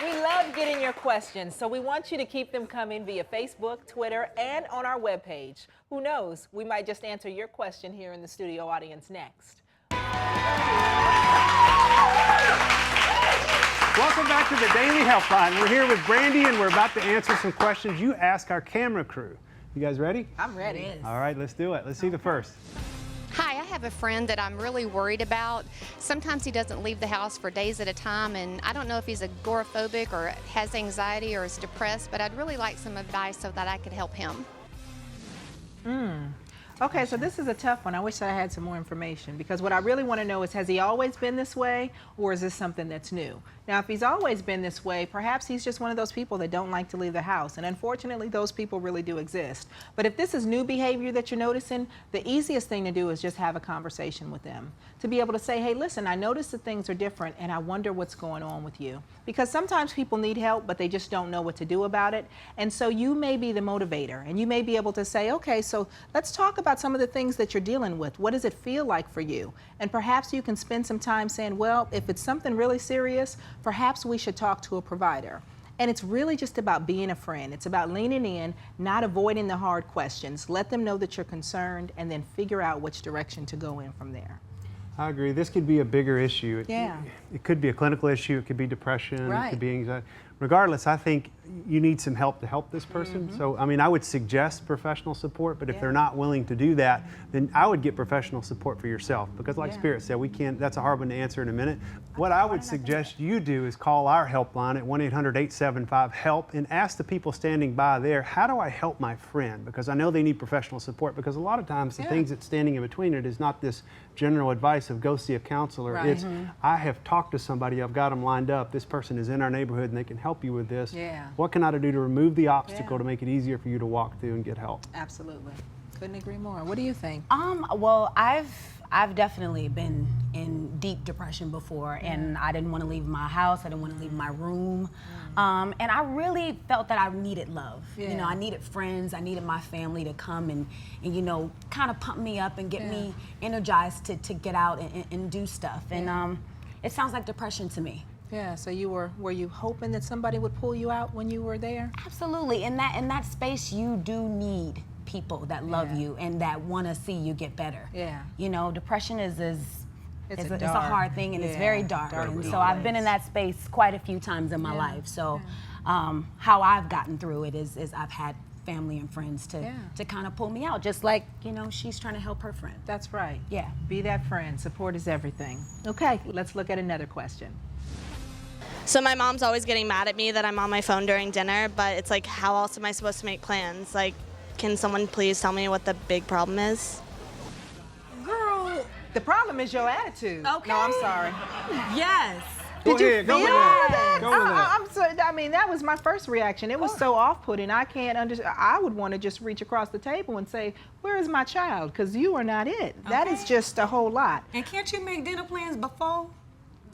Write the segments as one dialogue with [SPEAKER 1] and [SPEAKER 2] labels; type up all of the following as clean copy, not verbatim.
[SPEAKER 1] We love getting your questions, so we want you to keep them coming via Facebook, Twitter, and on our webpage. Who knows, we might just answer your question here in the studio audience next.
[SPEAKER 2] Welcome back to the Daily Helpline. We're here with Brandy, and we're about to answer some questions you ask our camera crew. You guys ready?
[SPEAKER 1] I'm ready.
[SPEAKER 3] Yes.
[SPEAKER 2] All right, let's do it. Let's see the first.
[SPEAKER 4] Hi, I have a friend that I'm really worried about. Sometimes he doesn't leave the house for days at a time, and I don't know if he's agoraphobic or has anxiety or is depressed, but I'd really like some advice so that I could help him.
[SPEAKER 1] Okay, so this is a tough one. I wish I had some more information, because what I really want to know is, has he always been this way, or is this something that's new? Now, if he's always been this way, perhaps he's just one of those people that don't like to leave the house, and unfortunately, those people really do exist. But if this is new behavior that you're noticing, the easiest thing to do is just have a conversation with them. To be able to say, hey, listen, I noticed that things are different, and I wonder what's going on with you. Because sometimes people need help, but they just don't know what to do about it. And so you may be the motivator, and you may be able to say, okay, so let's talk about some of the things that you're dealing with. What does it feel like for you? And perhaps you can spend some time saying, well, if it's something really serious, perhaps we should talk to a provider. And it's really just about being a friend. It's about leaning in, not avoiding the hard questions. Let them know that you're concerned, and then figure out which direction to go in from there.
[SPEAKER 2] I agree. This could be a bigger issue.
[SPEAKER 1] Yeah.
[SPEAKER 2] It could be a clinical issue. It could be depression.
[SPEAKER 1] Right.
[SPEAKER 2] It could be anxiety. Regardless, I think you need some help to help this person. So, I mean, I would suggest professional support, but if they're not willing to do that, then I would get professional support for yourself. Because like Spirit said, we can't, that's a hard one to answer in a minute. What I would suggest you do is call our helpline at 1-800-875-HELP and ask the people standing by there, how do I help my friend? Because I know they need professional support, because a lot of times the things that's standing in between it is not this general advice of go see a counselor.
[SPEAKER 1] Right.
[SPEAKER 2] It's, I have talked to somebody, I've got them lined up, this person is in our neighborhood and they can help you with this.
[SPEAKER 1] Yeah.
[SPEAKER 2] What can I do to remove the obstacle to make it easier for you to walk through and get help?
[SPEAKER 1] Absolutely. Couldn't agree more. What do you think?
[SPEAKER 3] Well, I've definitely been in deep depression before, and I didn't want to leave my house. I didn't want to leave my room, and I really felt that I needed love. You know, I needed friends. I needed my family to come and you know, kind of pump me up and get me energized to get out and do stuff. And it sounds like depression to me.
[SPEAKER 1] Yeah, so were you hoping that somebody would pull you out when you were there?
[SPEAKER 3] Absolutely. In that space, you do need people that love you and that want to see you get better.
[SPEAKER 1] Yeah.
[SPEAKER 3] You know, depression is
[SPEAKER 1] It's
[SPEAKER 3] a hard thing, and it's very dark. And so I've been in that space quite a few times in my life. So how I've gotten through it is I've had family and friends to kind of pull me out, just like, you know, she's trying to help her friend.
[SPEAKER 1] That's right.
[SPEAKER 3] Yeah.
[SPEAKER 1] Be that friend. Support is everything. Okay, let's look at another question.
[SPEAKER 5] So my mom's always getting mad at me that I'm on my phone during dinner, but it's like, how else am I supposed to make plans? Like, can someone please tell me what the big problem is?
[SPEAKER 1] Girl, the problem is your attitude.
[SPEAKER 3] Okay.
[SPEAKER 1] No, I'm sorry.
[SPEAKER 3] Yes.
[SPEAKER 2] Go ahead, go with that. Go with that.
[SPEAKER 1] I'm sorry. I mean, that was my first reaction. It was so off-putting. I can't understand. I would want to just reach across the table and say, where is my child? Because you are not it. That is just a whole lot.
[SPEAKER 3] And can't you make dinner plans before?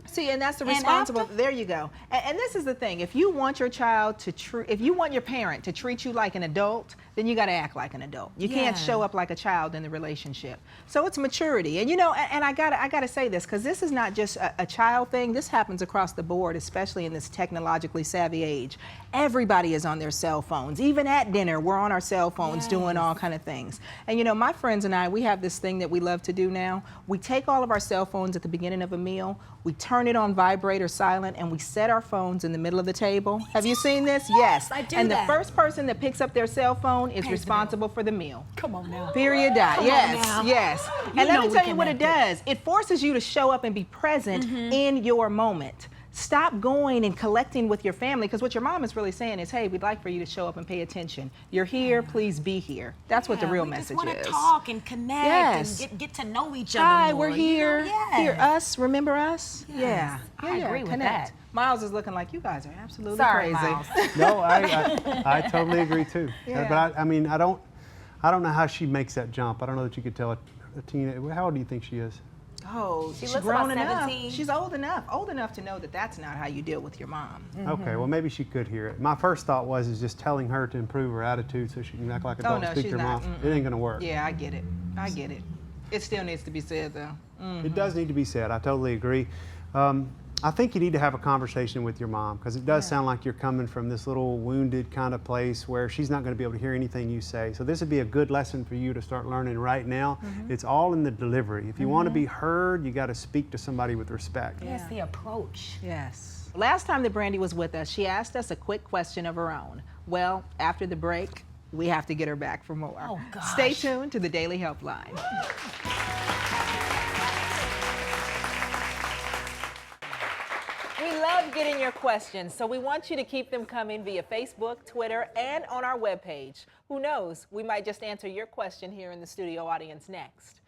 [SPEAKER 1] See, and that's the responsible. There you go. And this is the thing. If you want your child to if you want your parent to treat you like an adult, then you got to act like an adult. You can't show up like a child in the relationship. So it's maturity. And you know, and I gotta say this, because this is not just a child thing. This happens across the board, especially in this technologically savvy age. Everybody is on their cell phones. Even at dinner, we're on our cell phones doing all kind of things. And you know, my friends and I, we have this thing that we love to do now. We take all of our cell phones at the beginning of a meal. We turn it on vibrate or silent, and we set our phones in the middle of the table. Have you seen this? Yes.
[SPEAKER 3] I do
[SPEAKER 1] and
[SPEAKER 3] that.
[SPEAKER 1] the first person that picks up their cell phone is responsible for the meal.
[SPEAKER 3] Come on now.
[SPEAKER 1] Period. Yes. And let me tell you what it does. It forces you to show up and be present in your moment. Stop going and collecting with your family, because what your mom is really saying is, hey, we'd like for you to show up and pay attention. You're here, please be here. That's what the real message is.
[SPEAKER 3] We just want to talk and connect and get to know each other
[SPEAKER 1] Hi,
[SPEAKER 3] more.
[SPEAKER 1] we're here.
[SPEAKER 3] You know?
[SPEAKER 1] Hear us, remember us?
[SPEAKER 3] Yes. I agree with
[SPEAKER 1] connect.
[SPEAKER 3] that.
[SPEAKER 1] Miles is looking like you guys are absolutely
[SPEAKER 3] Sorry,
[SPEAKER 1] crazy.
[SPEAKER 3] Miles.
[SPEAKER 2] No, I totally agree too. But I mean, I don't know how she makes that jump. I don't know that you could tell a teenager. How old do you think she is?
[SPEAKER 1] Oh,
[SPEAKER 3] She
[SPEAKER 1] she's
[SPEAKER 3] looks
[SPEAKER 1] grown
[SPEAKER 3] about
[SPEAKER 1] enough.
[SPEAKER 3] 17.
[SPEAKER 1] She's old enough to know that that's not how you deal with your mom.
[SPEAKER 2] Okay, well maybe she could hear it. My first thought was just telling her to improve her attitude so she can act like adult and speak to her mom. It ain't gonna work.
[SPEAKER 1] Yeah, I get it. I get it. It still needs to be said though.
[SPEAKER 2] It does need to be said. I totally agree. I think you need to have a conversation with your mom, because it does sound like you're coming from this little wounded kind of place where she's not going to be able to hear anything you say. So this would be a good lesson for you to start learning right now. It's all in the delivery. If you want to be heard, you got to speak to somebody with respect.
[SPEAKER 3] Yes, the approach.
[SPEAKER 1] Yes. Last time that Brandy was with us, she asked us a quick question of her own. Well, after the break, we have to get her back for more.
[SPEAKER 3] Oh, gosh.
[SPEAKER 1] Stay tuned to the Daily Helpline. We love getting your questions, so we want you to keep them coming via Facebook, Twitter, and on our webpage. Who knows, we might just answer your question here in the studio audience next.